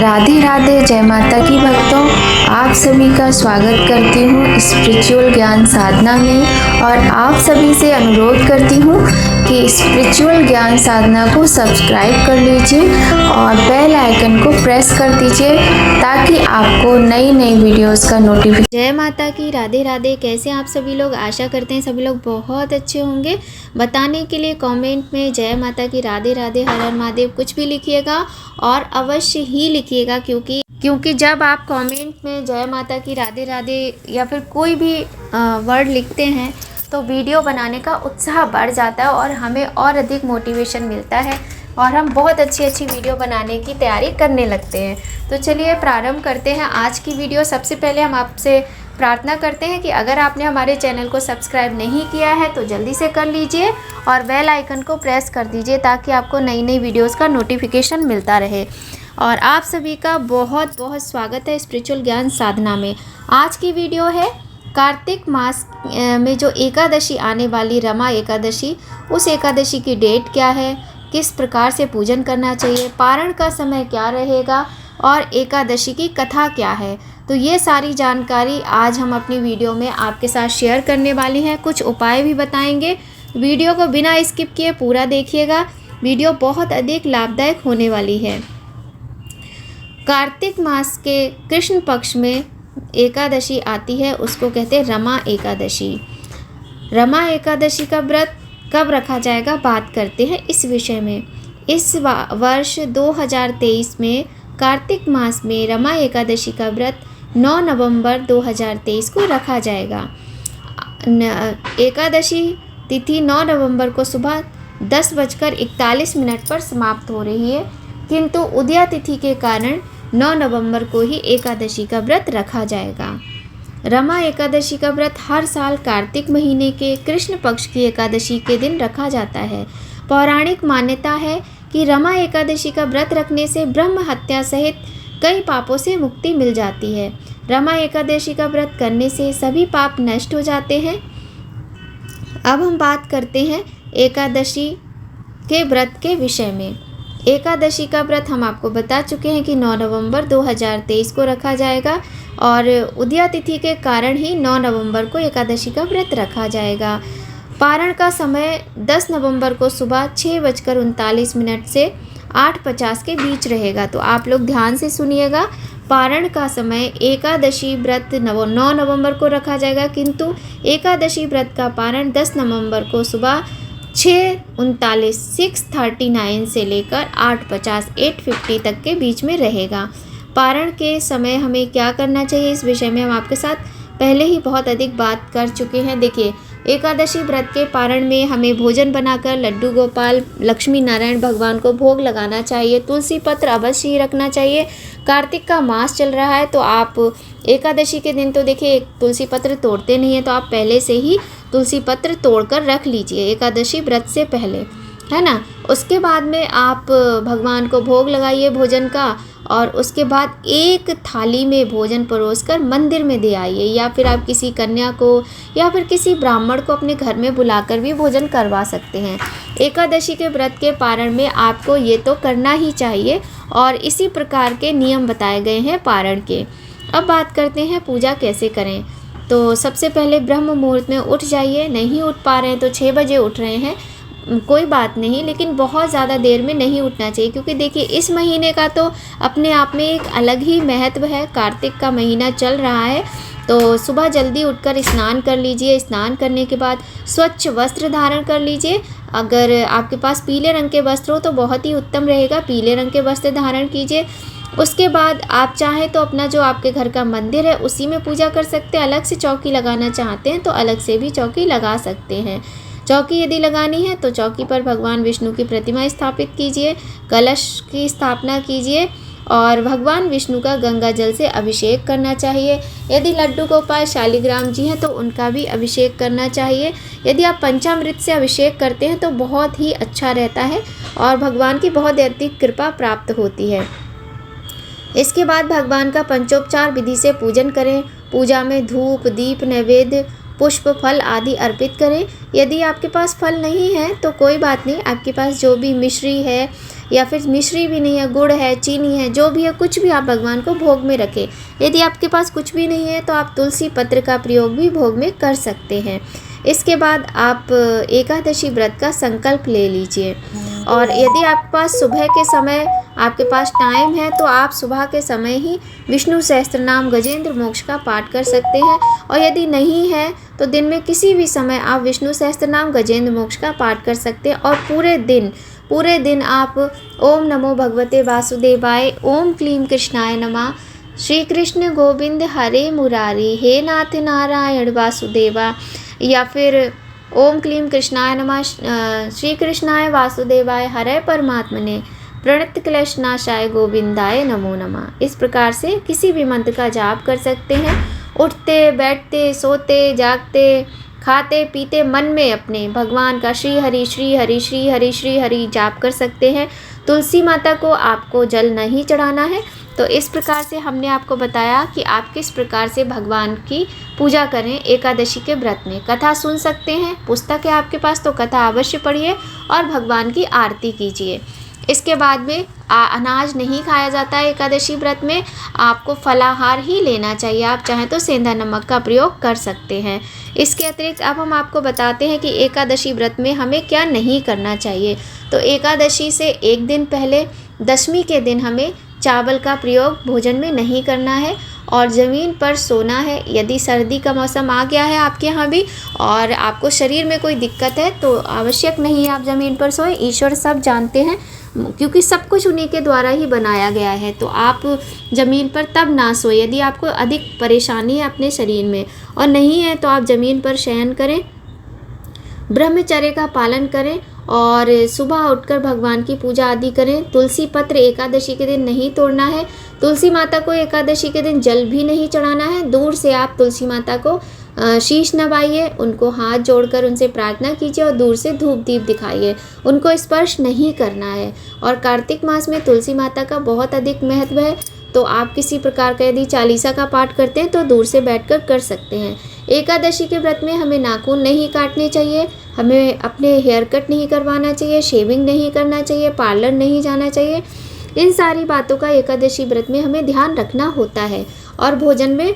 राधे राधे, जय माता की भक्तों। आप सभी का स्वागत करती हूँ स्पिरिचुअल ज्ञान साधना में और आप सभी से अनुरोध करती हूँ कि स्पिरिचुअल ज्ञान साधना को सब्सक्राइब कर लीजिए और बेल आइकन को प्रेस कर दीजिए ताकि आपको नई नई वीडियोस का नोटिफिकेशन। जय माता की, राधे राधे। कैसे आप सभी लोग? आशा करते हैं सभी लोग बहुत अच्छे होंगे। बताने के लिए कमेंट में जय माता की, राधे राधे, हर हर महादेव कुछ भी लिखिएगा और अवश्य ही लिखिएगा क्योंकि जब आप कमेंट में जय माता की, राधे राधे या फिर कोई भी वर्ड लिखते हैं तो वीडियो बनाने का उत्साह बढ़ जाता है और हमें और अधिक मोटिवेशन मिलता है और हम बहुत अच्छी वीडियो बनाने की तैयारी करने लगते हैं। तो चलिए प्रारंभ करते हैं आज की वीडियो। सबसे पहले हम आपसे प्रार्थना करते हैं कि अगर आपने हमारे चैनल को सब्सक्राइब नहीं किया है तो जल्दी से कर लीजिए और बेल आइकन को प्रेस कर दीजिए ताकि आपको नई नई वीडियोस का नोटिफिकेशन मिलता रहे। और आप सभी का बहुत बहुत स्वागत है स्पिरिचुअल ज्ञान साधना में। आज की वीडियो है कार्तिक मास में जो एकादशी आने वाली रमा एकादशी, उस एकादशी की डेट क्या है, किस प्रकार से पूजन करना चाहिए, पारण का समय क्या रहेगा और एकादशी की कथा क्या है। तो ये सारी जानकारी आज हम अपनी वीडियो में आपके साथ शेयर करने वाले हैं। कुछ उपाय भी बताएंगे। वीडियो को बिना स्किप किए पूरा देखिएगा, वीडियो बहुत अधिक लाभदायक होने वाली है। कार्तिक मास के कृष्ण पक्ष में एकादशी आती है, उसको कहते हैं रमा एकादशी। रमा एकादशी का व्रत कब रखा जाएगा, बात करते हैं इस विषय में। इस वर्ष 2023 में कार्तिक मास में रमा एकादशी का व्रत 9 नवंबर 2023 को रखा जाएगा। एकादशी तिथि 9 नवंबर को सुबह 10:41 पर समाप्त हो रही है, किंतु उदया तिथि के कारण 9 नवंबर को ही एकादशी का व्रत रखा जाएगा। रमा एकादशी का व्रत हर साल कार्तिक महीने के कृष्ण पक्ष की एकादशी के दिन रखा जाता है। पौराणिक मान्यता है कि रमा एकादशी का व्रत रखने से ब्रह्म हत्या सहित कई पापों से मुक्ति मिल जाती है। रमा एकादशी का व्रत करने से सभी पाप नष्ट हो जाते हैं। अब हम बात करते हैं एकादशी के व्रत के विषय में। एकादशी का व्रत हम आपको बता चुके हैं कि 9 नवंबर 2023 को रखा जाएगा और उदया तिथि के कारण ही 9 नवंबर को एकादशी का व्रत रखा जाएगा। पारण का समय 10 नवंबर को सुबह 6:39 से 8:50 के बीच रहेगा। तो आप लोग ध्यान से सुनिएगा। पारण का समय एकादशी व्रत 9 नवंबर को रखा जाएगा, किंतु एकादशी व्रत का पारण 10 नवंबर को सुबह 6:39 से लेकर 8:50 तक के बीच में रहेगा। पारण के समय हमें क्या करना चाहिए, इस विषय में हम आपके साथ पहले ही बहुत अधिक बात कर चुके हैं। देखिए, एकादशी व्रत के पारण में हमें भोजन बनाकर लड्डू गोपाल लक्ष्मी नारायण भगवान को भोग लगाना चाहिए। तुलसी पत्र अवश्य ही रखना चाहिए। कार्तिक का मास चल रहा है तो आप एकादशी के दिन तो देखिए तुलसी पत्र तोड़ते नहीं है, तो आप पहले से ही तुलसी पत्र तोड़कर रख लीजिए एकादशी व्रत से पहले, है ना। उसके बाद में आप भगवान को भोग लगाइए भोजन का और उसके बाद एक थाली में भोजन परोसकर मंदिर में दे आइए, या फिर आप किसी कन्या को या फिर किसी ब्राह्मण को अपने घर में बुलाकर भी भोजन करवा सकते हैं। एकादशी के व्रत के पारण में आपको ये तो करना ही चाहिए और इसी प्रकार के नियम बताए गए हैं पारण के। अब बात करते हैं पूजा कैसे करें। तो सबसे पहले ब्रह्म मुहूर्त में उठ जाइए। नहीं उठ पा रहे हैं तो 6 बजे उठ रहे हैं, कोई बात नहीं, लेकिन बहुत ज़्यादा देर में नहीं उठना चाहिए, क्योंकि देखिए इस महीने का तो अपने आप में एक अलग ही महत्व है। कार्तिक का महीना चल रहा है तो सुबह जल्दी उठकर स्नान कर लीजिए। स्नान करने के बाद स्वच्छ वस्त्र धारण कर लीजिए। अगर आपके पास पीले रंग के वस्त्र हो तो बहुत ही उत्तम रहेगा, पीले रंग के वस्त्र धारण कीजिए। उसके बाद आप चाहें तो अपना जो आपके घर का मंदिर है उसी में पूजा कर सकते हैं। अलग से चौकी लगाना चाहते हैं तो अलग से भी चौकी लगा सकते हैं। चौकी यदि लगानी है तो चौकी पर भगवान विष्णु की प्रतिमा स्थापित कीजिए, कलश की स्थापना कीजिए और भगवान विष्णु का गंगा जल से अभिषेक करना चाहिए। यदि लड्डू गोपाल शालिग्राम जी हैं तो उनका भी अभिषेक करना चाहिए। यदि आप पंचामृत से अभिषेक करते हैं तो बहुत ही अच्छा रहता है और भगवान की बहुत अधिक कृपा प्राप्त होती है। इसके बाद भगवान का पंचोपचार विधि से पूजन करें। पूजा में धूप, दीप, नैवेद्य पुष्प फल आदि अर्पित करें। यदि आपके पास फल नहीं है तो कोई बात नहीं, आपके पास जो भी मिश्री है या फिर मिश्री भी नहीं है, गुड़ है, चीनी है, जो भी है कुछ भी आप भगवान को भोग में रखें। यदि आपके पास कुछ भी नहीं है तो आप तुलसी पत्र का प्रयोग भी भोग में कर सकते हैं। इसके बाद आप एकादशी व्रत का संकल्प ले लीजिए। और यदि आपके पास सुबह के समय आपके पास टाइम है तो आप सुबह के समय ही विष्णु सहस्त्रनाम गजेंद्र मोक्ष का पाठ कर सकते हैं। और यदि नहीं है तो दिन में किसी भी समय आप विष्णु सहस्त्रनाम गजेंद्र मोक्ष का पाठ कर सकते हैं। और पूरे दिन आप ओम नमो भगवते वासुदेवाय, ओम क्लीं कृष्णाय नमः, श्री कृष्ण गोविंद हरे मुरारी, हे नाथ नारायण वासुदेवा, या फिर ओम क्लीं कृष्णाय नमः, श्री कृष्णाय वासुदेवाय, हरे परमात्मने, प्रणत क्लेशनाशाय गोविंदाय नमो नमः। इस प्रकार से किसी भी मंत्र का जाप कर सकते हैं। उठते बैठते सोते जागते खाते पीते मन में अपने भगवान का श्री हरि श्री हरि श्री हरि श्री हरि जाप कर सकते हैं। तुलसी माता को आपको जल नहीं चढ़ाना है। तो इस प्रकार से हमने आपको बताया कि आप किस प्रकार से भगवान की पूजा करें एकादशी के व्रत में। कथा सुन सकते हैं, पुस्तक है आपके पास तो कथा अवश्य पढ़िए और भगवान की आरती कीजिए। इसके बाद में अनाज नहीं खाया जाता है एकादशी व्रत में, आपको फलाहार ही लेना चाहिए। आप चाहें तो सेंधा नमक का प्रयोग कर सकते हैं। इसके अतिरिक्त अब हम आपको बताते हैं कि एकादशी व्रत में हमें क्या नहीं करना चाहिए। तो एकादशी से एक दिन पहले दशमी के दिन हमें चावल का प्रयोग भोजन में नहीं करना है और ज़मीन पर सोना है। यदि सर्दी का मौसम आ गया है आपके यहाँ भी और आपको शरीर में कोई दिक्कत है तो आवश्यक नहीं है आप ज़मीन पर सोएं। ईश्वर सब जानते हैं क्योंकि सब कुछ उन्हीं के द्वारा ही बनाया गया है। तो आप ज़मीन पर तब ना सोए यदि आपको अधिक परेशानी है अपने शरीर में, और नहीं है तो आप ज़मीन पर शयन करें, ब्रह्मचर्य का पालन करें और सुबह उठकर भगवान की पूजा आदि करें। तुलसी पत्र एकादशी के दिन नहीं तोड़ना है। तुलसी माता को एकादशी के दिन जल भी नहीं चढ़ाना है। दूर से आप तुलसी माता को शीश नवाइए, उनको हाथ जोड़कर उनसे प्रार्थना कीजिए और दूर से धूप दीप दिखाइए, उनको स्पर्श नहीं करना है। और कार्तिक मास में तुलसी माता का बहुत अधिक महत्व है। तो आप किसी प्रकार का यदि चालीसा का पाठ करते हैं तो दूर से बैठकर कर सकते हैं। एकादशी के व्रत में हमें नाखून नहीं काटने चाहिए, हमें अपने हेयर कट नहीं करवाना चाहिए, शेविंग नहीं करना चाहिए, पार्लर नहीं जाना चाहिए। इन सारी बातों का एकादशी व्रत में हमें ध्यान रखना होता है। और भोजन में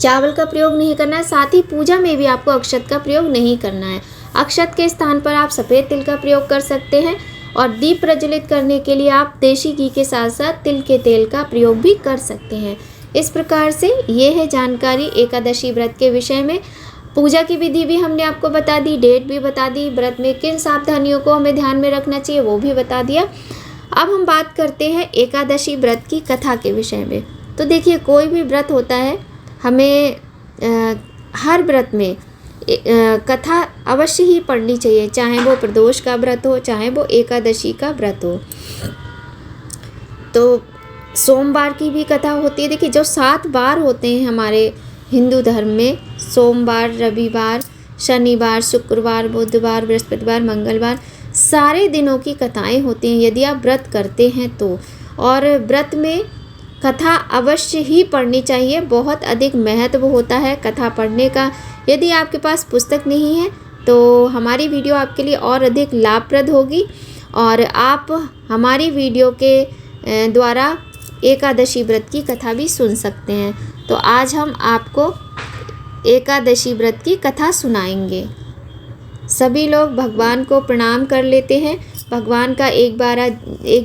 चावल का प्रयोग नहीं करना है। साथ ही पूजा में भी आपको अक्षत का प्रयोग नहीं करना है। अक्षत के स्थान पर आप सफ़ेद तिल का प्रयोग कर सकते हैं और दीप प्रज्वलित करने के लिए आप देशी घी के साथ साथ तिल के तेल का प्रयोग भी कर सकते हैं। इस प्रकार से ये है जानकारी एकादशी व्रत के विषय में। पूजा की विधि भी हमने आपको बता दी, डेट भी बता दी, व्रत में किन सावधानियों को हमें ध्यान में रखना चाहिए वो भी बता दिया। अब हम बात करते हैं एकादशी व्रत की कथा के विषय में। तो देखिए, कोई भी व्रत होता है, हमें हर व्रत में कथा अवश्य ही पढ़नी चाहिए, चाहे वो प्रदोष का व्रत हो, चाहे वो एकादशी का व्रत हो। तो सोमवार की भी कथा होती है। देखिए, जो 7 बार होते हैं हमारे हिंदू धर्म में, सोमवार, रविवार, शनिवार, शुक्रवार, बुधवार, बृहस्पतिवार, मंगलवार, सारे दिनों की कथाएं होती हैं यदि आप व्रत करते हैं तो। और व्रत में कथा अवश्य ही पढ़नी चाहिए, बहुत अधिक महत्व होता है कथा पढ़ने का। यदि आपके पास पुस्तक नहीं है तो हमारी वीडियो आपके लिए और अधिक लाभप्रद होगी और आप हमारी वीडियो के द्वारा एकादशी व्रत की कथा भी सुन सकते हैं। तो आज हम आपको एकादशी व्रत की कथा सुनाएंगे। सभी लोग भगवान को प्रणाम कर लेते हैं, भगवान का एक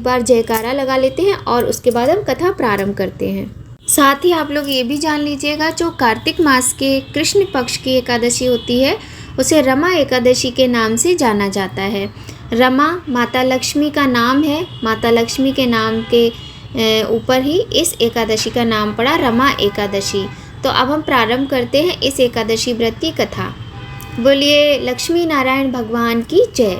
बार जयकारा लगा लेते हैं और उसके बाद हम कथा प्रारंभ करते हैं। साथ ही आप लोग ये भी जान लीजिएगा, जो कार्तिक मास के कृष्ण पक्ष की एकादशी होती है उसे रमा एकादशी के नाम से जाना जाता है। रमा माता लक्ष्मी का नाम है, माता लक्ष्मी के नाम के ऊपर ही इस एकादशी का नाम पड़ा, रमा एकादशी। तो अब हम प्रारंभ करते हैं इस एकादशी व्रत की कथा। बोलिए लक्ष्मी नारायण भगवान की जय।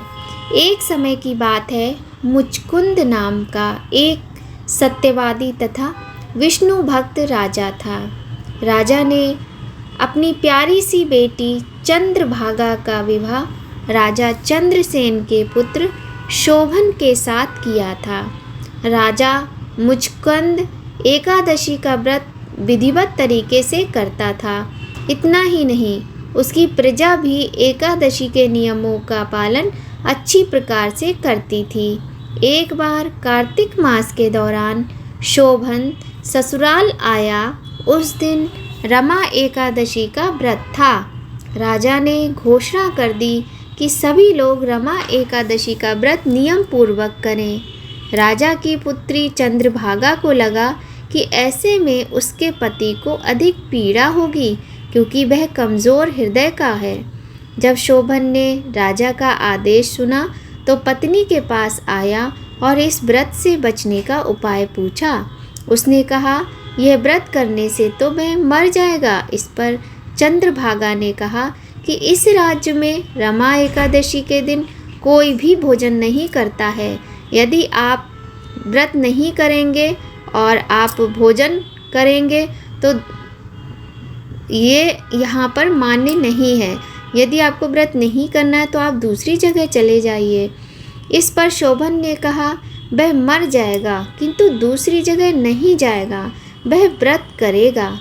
एक समय की बात है, मुचकुंद नाम का एक सत्यवादी तथा विष्णु भक्त राजा था। राजा ने अपनी प्यारी सी बेटी चंद्रभागा का विवाह राजा चंद्रसेन के पुत्र शोभन के साथ किया था। राजा मुचकुंद एकादशी का व्रत विधिवत तरीके से करता था इतना ही नहीं, उसकी प्रजा भी एकादशी के नियमों का पालन अच्छी प्रकार से करती थी। एक बार कार्तिक मास के दौरान शोभन ससुराल आया। उस दिन रमा एकादशी का व्रत था। राजा ने घोषणा कर दी कि सभी लोग रमा एकादशी का व्रत नियम पूर्वक करें। राजा की पुत्री चंद्रभागा को लगा कि ऐसे में उसके पति को अधिक पीड़ा होगी, क्योंकि वह कमज़ोर हृदय का है। जब शोभन ने राजा का आदेश सुना तो पत्नी के पास आया और इस व्रत से बचने का उपाय पूछा। उसने कहा, यह व्रत करने से तो वह मर जाएगा। इस पर चंद्रभागा ने कहा कि इस राज्य में रमा एकादशी के दिन कोई भी भोजन नहीं करता है। यदि आप व्रत नहीं करेंगे और आप भोजन करेंगे तो ये यहाँ पर मान्य नहीं है। यदि आपको व्रत नहीं करना है तो आप दूसरी जगह चले जाइए। इस पर शोभन ने कहा, वह मर जाएगा किंतु दूसरी जगह नहीं जाएगा, वह व्रत करेगा।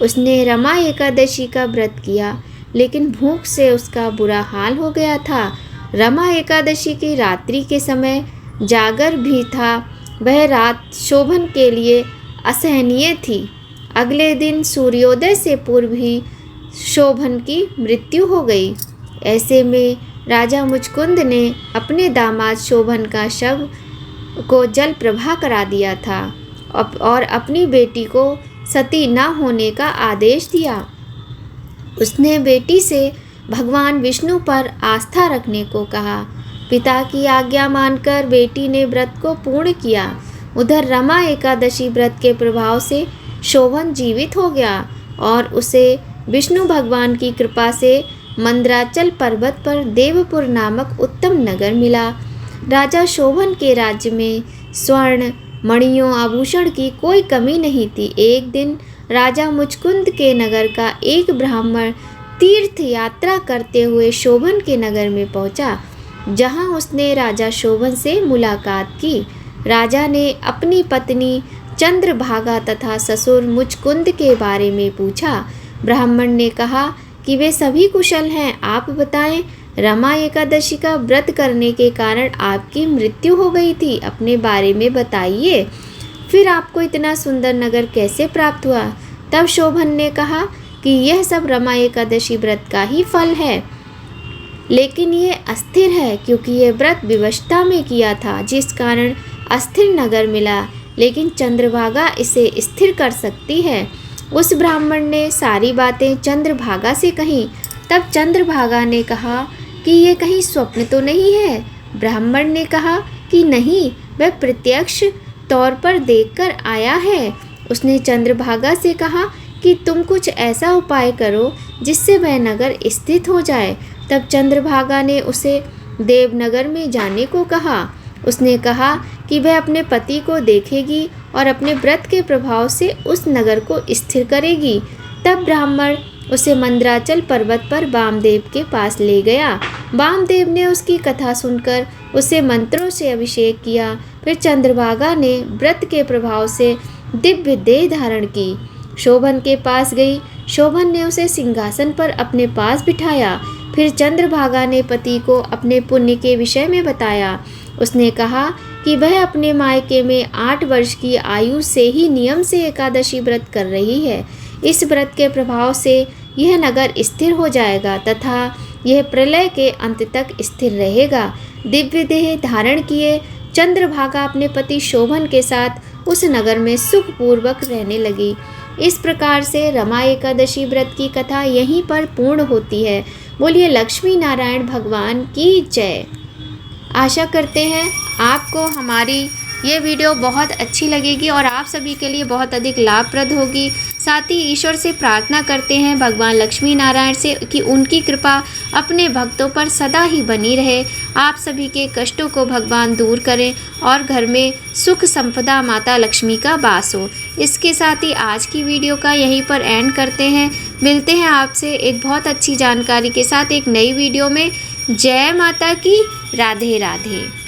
उसने रमा एकादशी का व्रत किया, लेकिन भूख से उसका बुरा हाल हो गया था। रमा एकादशी की रात्रि के समय जागर भी था। वह रात शोभन के लिए असहनीय थी। अगले दिन सूर्योदय से पूर्व ही शोभन की मृत्यु हो गई। ऐसे में राजा मुचकुंद ने अपने दामाद शोभन का शव को जल प्रवाह करा दिया था और अपनी बेटी को सती न होने का आदेश दिया। उसने बेटी से भगवान विष्णु पर आस्था रखने को कहा। पिता की आज्ञा मानकर बेटी ने व्रत को पूर्ण किया। उधर रमा एकादशी व्रत के प्रभाव से शोभन जीवित हो गया और उसे विष्णु भगवान की कृपा से मंद्राचल पर्वत पर देवपुर नामक उत्तम नगर मिला। राजा शोभन के राज्य में स्वर्ण, मणियों, आभूषण की कोई कमी नहीं थी। एक दिन राजा मुचकुंद के नगर का एक ब्राह्मण तीर्थ यात्रा करते हुए शोभन के नगर में पहुंचा, जहां उसने राजा शोभन से मुलाकात की। राजा ने अपनी पत्नी चंद्रभागा तथा ससुर मुचकुंद के बारे में पूछा। ब्राह्मण ने कहा कि वे सभी कुशल हैं। आप बताएं, रमा एकादशी का व्रत करने के कारण आपकी मृत्यु हो गई थी। अपने बारे में बताइए, फिर आपको इतना सुंदर नगर कैसे प्राप्त हुआ? तब शोभन ने कहा कि यह सब रमा एकादशी व्रत का ही फल है, लेकिन ये अस्थिर है, क्योंकि यह व्रत विवशता में किया था, जिस कारण अस्थिर नगर मिला। लेकिन चंद्रभागा इसे स्थिर कर सकती है। उस ब्राह्मण ने सारी बातें चंद्रभागा से कहीं। तब चंद्रभागा ने कहा कि ये कहीं स्वप्न तो नहीं है? ब्राह्मण ने कहा कि नहीं, वह प्रत्यक्ष तौर पर देखकर आया है। उसने चंद्रभागा से कहा कि तुम कुछ ऐसा उपाय करो जिससे वह नगर स्थित हो जाए। तब चंद्रभागा ने उसे देवनगर में जाने को कहा। उसने कहा कि वह अपने पति को देखेगी और अपने व्रत के प्रभाव से उस नगर को स्थिर करेगी। तब ब्राह्मण उसे मंद्राचल पर्वत पर वामदेव के पास ले गया। वामदेव ने उसकी कथा सुनकर उसे मंत्रों से अभिषेक किया। फिर चंद्रभागा ने व्रत के प्रभाव से दिव्य देह धारण की। शोभन के पास गई। शोभन ने उसे सिंहासन पर अपने पास बिठाया। फिर चंद्रभागा ने पति को अपने पुण्य के विषय में बताया। उसने कहा कि वह अपने मायके में 8 वर्ष की आयु से ही नियम से एकादशी व्रत कर रही है। इस व्रत के प्रभाव से यह नगर स्थिर हो जाएगा तथा यह प्रलय के अंत तक स्थिर रहेगा। दिव्य देह धारण किए चंद्रभागा अपने पति शोभन के साथ उस नगर में सुखपूर्वक रहने लगी। इस प्रकार से रमा एकादशी व्रत की कथा यहीं पर पूर्ण होती है। बोलिए लक्ष्मी नारायण भगवान की जय। आशा करते हैं आपको हमारी ये वीडियो बहुत अच्छी लगेगी और आप सभी के लिए बहुत अधिक लाभप्रद होगी। साथ ही ईश्वर से प्रार्थना करते हैं भगवान लक्ष्मी नारायण से कि उनकी कृपा अपने भक्तों पर सदा ही बनी रहे। आप सभी के कष्टों को भगवान दूर करें और घर में सुख संपदा माता लक्ष्मी का वास हो। इसके साथ ही आज की वीडियो का यहीं पर एंड करते हैं। मिलते हैं आपसे एक बहुत अच्छी जानकारी के साथ एक नई वीडियो में। जय माता की। राधे राधे।